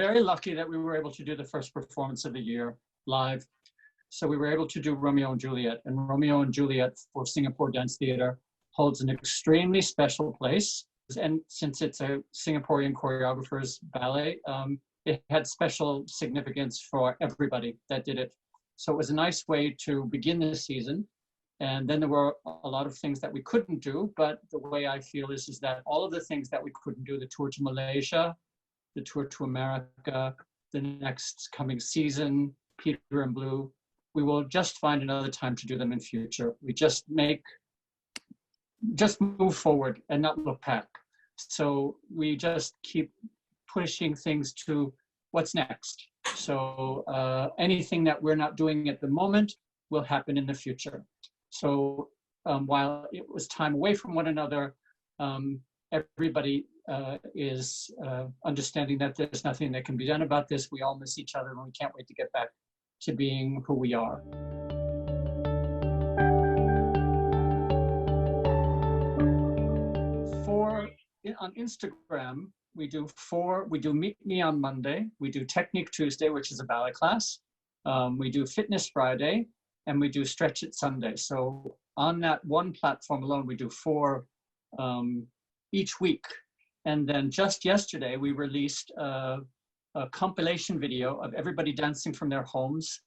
very lucky that we were able to do the first performance of the year live. So we were able to do Romeo and Juliet, and Romeo and Juliet for Singapore Dance Theatre holds an extremely special place. And since it's a Singaporean choreographer's ballet, it had special significance for everybody that did it. So it was a nice way to begin the season. And then there were a lot of things that we couldn't do, but the way I feel is that all of the things that we couldn't do, the tour to Malaysia, the tour to America, the next coming season, Peter and Blue, we will just find another time to do them in future. We just move forward and not look back. So we just keep pushing things to what's next. So anything that we're not doing at the moment will happen in the future. So while it was time away from one another, everybody is understanding that there's nothing that can be done about this. We all miss each other and we can't wait to get back to being who we are. On Instagram, we do Meet Me on Monday, we do Technique Tuesday, which is a ballet class, we do Fitness Friday, and we do Stretch It Sunday. So on that one platform alone, we do 4 each week. And then just yesterday, we released a compilation video of everybody dancing from their homes,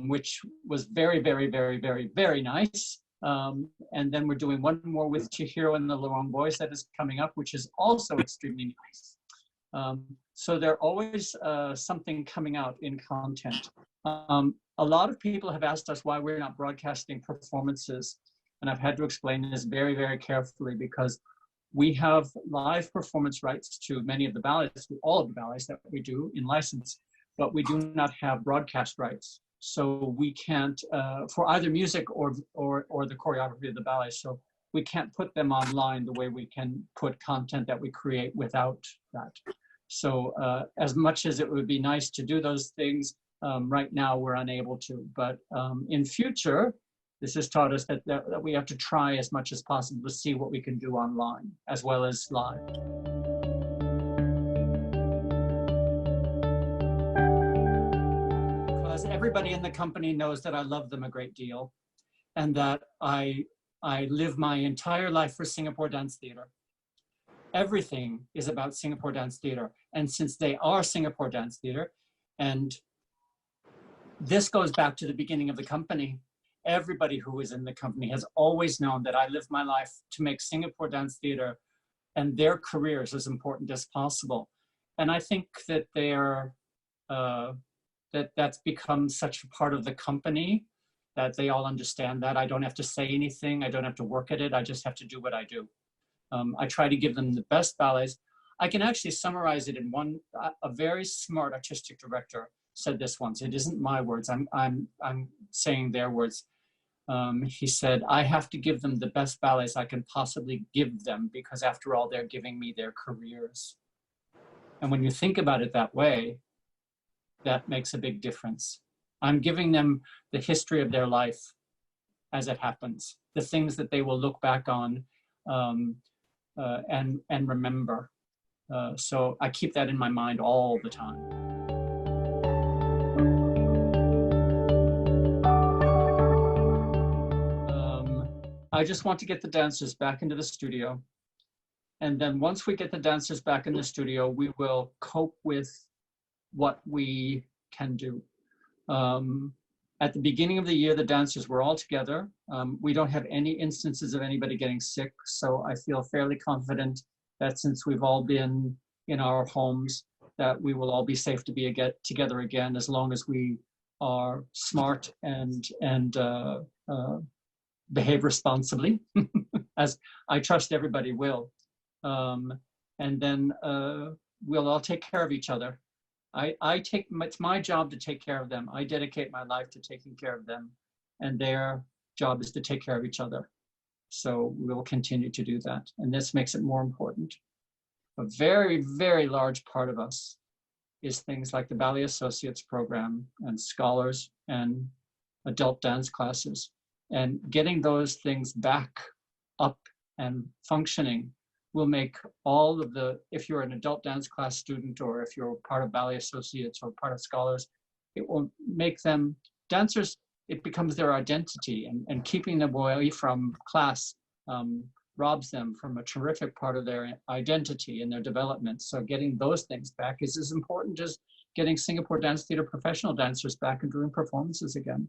which was very, very, very, very, very nice. And then we're doing one more with Chihiro and the Lorong Boys that is coming up, which is also extremely nice. So there's always something coming out in content. A lot of people have asked us why we're not broadcasting performances. And I've had to explain this very, very carefully because we have live performance rights to many of the ballets, to all of the ballets that we do in license, but we do not have broadcast rights. So we can't, for either music or the choreography of the ballet, so we can't put them online the way we can put content that we create without that. So as much as it would be nice to do those things, right now we're unable to. But in future, this has taught us that we have to try as much as possible to see what we can do online as well as live. Because everybody in the company knows that I love them a great deal and that I live my entire life for Singapore Dance Theatre. Everything is about Singapore Dance Theatre. And since they are Singapore Dance Theatre, and this goes back to the beginning of the company, everybody who is in the company has always known that I live my life to make Singapore Dance Theatre and their careers as important as possible. And I think that that's become such a part of the company that they all understand that. I don't have to say anything. I don't have to work at it. I just have to do what I do. I try to give them the best ballets. I can actually summarize it in one. A very smart artistic director said this once. It isn't my words. I'm saying their words. He said, I have to give them the best ballets I can possibly give them because after all, they're giving me their careers. And when you think about it that way, that makes a big difference. I'm giving them the history of their life as it happens, the things that they will look back on and remember. So I keep that in my mind all the time. I just want to get the dancers back into the studio. And then once we get the dancers back in the studio, we will cope with what we can do. At the beginning of the year, the dancers were all together. We don't have any instances of anybody getting sick. So I feel fairly confident that since we've all been in our homes, that we will all be safe to be together again, as long as we are smart and behave responsibly, as I trust everybody will. And then we'll all take care of each other. It's my job to take care of them. I dedicate my life to taking care of them, and their job is to take care of each other. So we will continue to do that. And this makes it more important. A very, very large part of us is things like the Ballet Associates program and scholars and adult dance classes. And getting those things back up and functioning will make all of the, if you're an adult dance class student, or if you're part of ballet associates or part of scholars, it will make them dancers. It becomes their identity, and keeping them away from class robs them from a terrific part of their identity and their development. So getting those things back is as important as getting Singapore Dance Theatre professional dancers back and doing performances again.